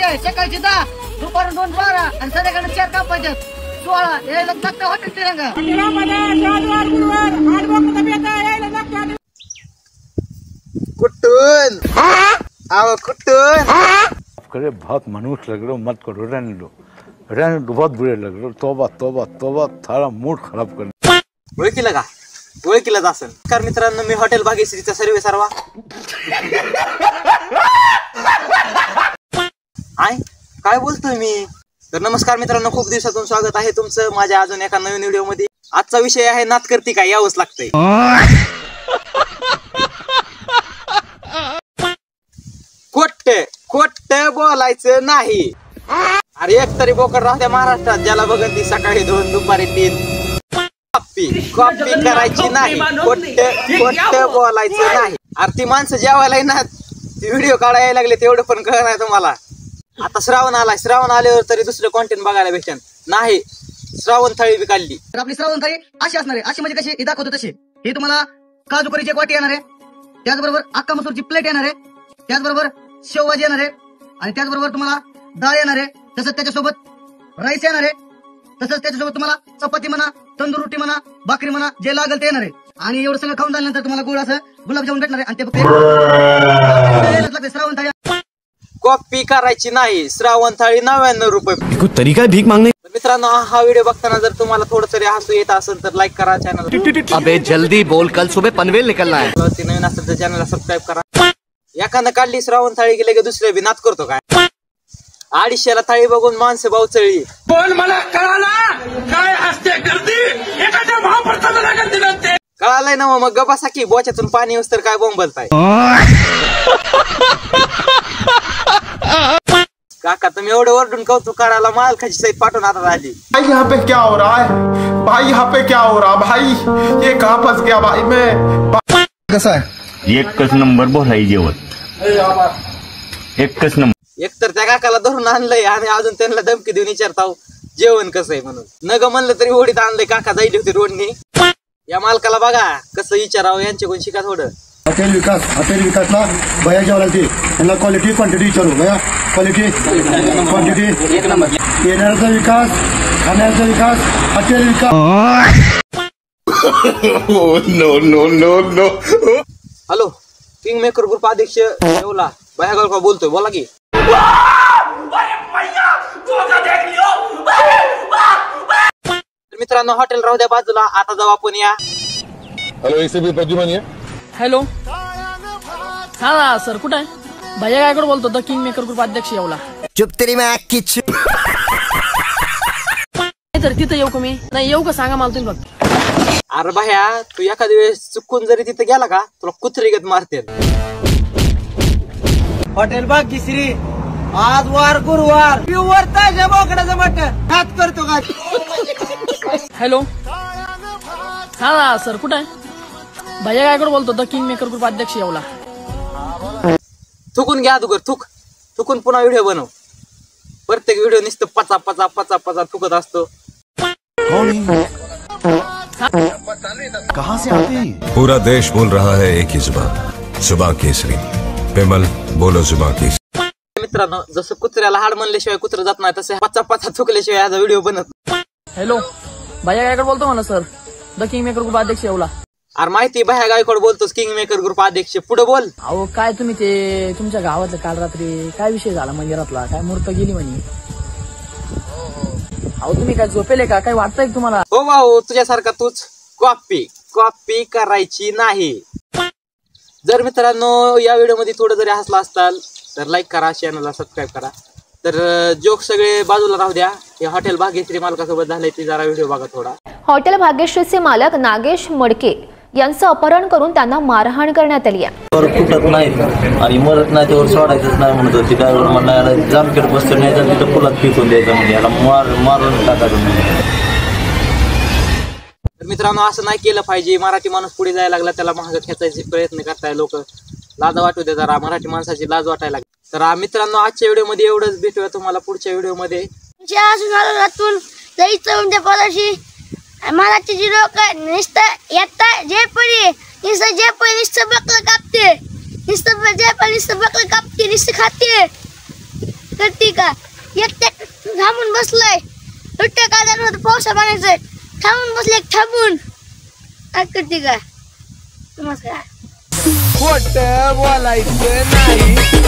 आहे. सकाळची 10, दुपारून 2 12 आणि संध्याकाळी 4 कापायच्यात 16. यायला लागतं हॉटेल तिरंगा. कुठून आव कुठून करे बहुत मनुष्य लग रहा मत करो रहने दो बहुत बुरे लग रहे. तोबा तोबा तोबा थारा मूड खराब कर. ओळखीला का? ओळखीलाच असेल. नमस्कार मित्रांनो, मी हॉटेल भाग्यश्रीचा सर्वे सर्वा. काय बोलतोय मी? तर नमस्कार मित्रांनो, खूप दिवसातून स्वागत आहे तुमचं माझ्या अजून एका नवीन व्हिडिओ मध्ये. आजचा विषय आहे नात करती काय, यावंच लागतंय. खोट बोलायचं नाही. अरे एक तरी बोकड राहत्या महाराष्ट्रात ज्याला बघन ती सकाळी 2 दुपारी 3. कॉपी करायची नाही, खोट बोलायचं नाही. अरे ती माणसं जेवायला ना ती व्हिडिओ काढायला लागले तेवढं पण कळ नाही तुम्हाला. आता श्रावण आलाय, श्रावण आल्यावर तरी दुसरं कॉन्टेंट बघायला भेटन नाही. श्रावण थाळी बी काढली. तर आपली श्रावण थाळी अशी असणार आहे. अशी म्हणजे कशी हे दाखवतो तशी. हे तुम्हाला काजू करीची एक वाटी येणार आहे, त्याचबरोबर अक्का मसूरची प्लेट येणार आहे, त्याचबरोबर शेवभाजी येणार आहे आणि त्याचबरोबर तुम्हाला डाळ येणार आहे. तसंच त्याच्यासोबत राईस येणार आहे. तसंच त्याच्यासोबत तुम्हाला चपाती म्हणा, तंदूर रोटी म्हणा, भाकरी म्हणा, जे लागेल ते येणार आहे. आणि एवढं सगळं खाऊन झाल्यानंतर तुम्हाला गोड असं गुलाबजामुन भेटणार आहे. आणि ते फक्त श्रावण थाळी. कॉपी करायची नाही. श्रावण थाळी 99 रुपये. कुछ तरीका है भीख मांगने. मित्रांनो, हा व्हिडिओ बघताना जर तुम्हाला थोडं तरी हसू येत असेल तर लाईक करा चॅनल. अबे जल्दी बोल, कल सुबह पनवेल निकलना है. नवीन असेल तर चॅनलला सबस्क्राईब करा. एखादं काढली श्रावण थाळी गेले की दुसऱ्या बी नात करतो काय. 250ला थाळी बघून माणसं बावचळली. पण मला कळाला काय असते गर्दी एखाद्या महाप्रसादाला गर्दी नसते. कळालंय ना मग गप्पा साकी बोच्यातून पाणी तर काय बोंबलताय. काका तुम्ही एवढं ओरडून कौतुक करायला माल खाची सहित पाठवून आता आली. भाई यहाँ पे क्या हो रहा है भाई, यहाँ पे क्या हो रहा भाई, ये कहाँ फंस गया भाई मैं. कसा आहे? एकच नंबर बोलाय जेवण, एकच नंबर. एकतर त्या काकाला धरून आणलंय आणि अजून त्यांना धमकी देऊन विचारताव जेवण कसं आहे म्हणून. नग म्हणलं तरी ओढीत आणलंय. काका जायली होती रोडनी. या मालकाला बघा कसं विचारावं, यांच्याकडून शिका थोडं. हॉटेल विकासला भया जेवला ते त्यांना क्वालिटी क्वांटिटी विचारू. भया क्वालिटी क्वांटिटी एक नंबर. येणाऱ्याचा विकास, खाण्याचा विकास, हॉटेल विकास. No no no no. Hello, king maker group अध्यक्ष येवला भया गावकर बोलतोय, बोला की. मित्रांनो, हॉटेल राहू द्या बाजूला, आता जाऊ आपण या. हॅलो, एसीबी प्रद्युमन आहे. हॅलो, हा सर कुठं आहे? भैया गायकवाड बोलतो, द किंग मेकर ग्रुप अध्यक्ष येवला. चुप तेरी मैं आँख की चुप. तर तिथं येऊ का मी? नाही येऊ का सांगा मला तुम्ही फक्त. अरे भया, तू एखाद्या वेळेस चुकून जरी तिथे गेला का तुला कुत्रीगत मारते. हॉटेल भाग्यश्री आज वार गुरुवार प्युअर ताज्या बोकडाचं मटण हात करतो का? हॅलो, हा सर कुठं आहे? भैया गायकवाड बोलतो, द किंग मेकर ग्रुप अध्यक्ष येवला. थुकून घ्या अगोदर, थुकून पुन्हा व्हिडिओ बनव. प्रत्येक व्हिडिओ नुसतं पचा पचा पचा पचा थुकत असतो. कहाँ से आते हैं? पूरा देश बोल रहा है एक ही जुबान, जुबां केसरी. पेमल बोलो जुबां केसरी. मित्रांनो, जसं कुत्र्याला हाड म्हणल्याशिवाय कुत्र जात नाही तसे पचा पचा थुकल्याशिवाय याचा व्हिडिओ बनत. हॅलो, भैया गायकवाड बोलतो म्हणा sir, the king maker group अध्यक्ष येवला. अरे माहिती भया गायकवाड बोलतोस, किंग मेकर ग्रुप अध्यक्ष. पुढे बोल. अहो काय तुम्ही ते तुमच्या गावातलं काल रात्री काय विषय झाला मंदिरातला, काय मूर्त गेली म्हणे. अहो तुम्ही काय झोपेले का? काय वाटतंय तुम्हाला? हो भाऊ, तुझ्यासारखा तूच कॉपी करायची नाही. जर मित्रांनो या व्हिडिओ मध्ये थोडं जरी हसला असताल तर लाईक करा, चॅनलला सबस्क्राईब करा. तर जोक सगळे बाजूला राहू द्या. हे हॉटेल भाग्यश्री मालकासोबत झालंय ते जरा व्हिडिओ बघा थोडा. हॉटेल भाग्यश्रीचे मालक नागेश मडके यांचं अपहरण करून त्यांना मारहाण करण्यात आली आहे. फुटत नाही आणि मरत नाही त्यावर सोडायचंच नाही म्हणत होती. ड्रायव्हर म्हणला जामखेड बसतो नाही तर तिथं पुलात फेकून द्यायचं म्हणजे याला मारून टाकायचं. मित्रांनो, असं नाही केलं पाहिजे. मराठी माणूस पुढे जायला लागला त्याला महाग खेचायचे प्रयत्न करताय लोक. लाज वाटू दे जरा, मराठी माणसाची लाज वाटायला लागली. तर मित्रांनो, आजच्या व्हिडिओमध्ये एवढंच. भेटूया तुम्हाला पुढच्या व्हिडिओमध्ये. मराठी जी लोक नुसतं येता जे पडी नुसतं जे पडी नुसतं बकरं कापते, नुसतं जे पडी नुसतं बकरं कापते, नुसतं खाते. करते का एकट्या थांबून बसलाय सुट्ट्या काढायला पावसा पाण्याचं थांबून बसले थांबून काय करते का नमस्कार खोट बोलायचं नाही.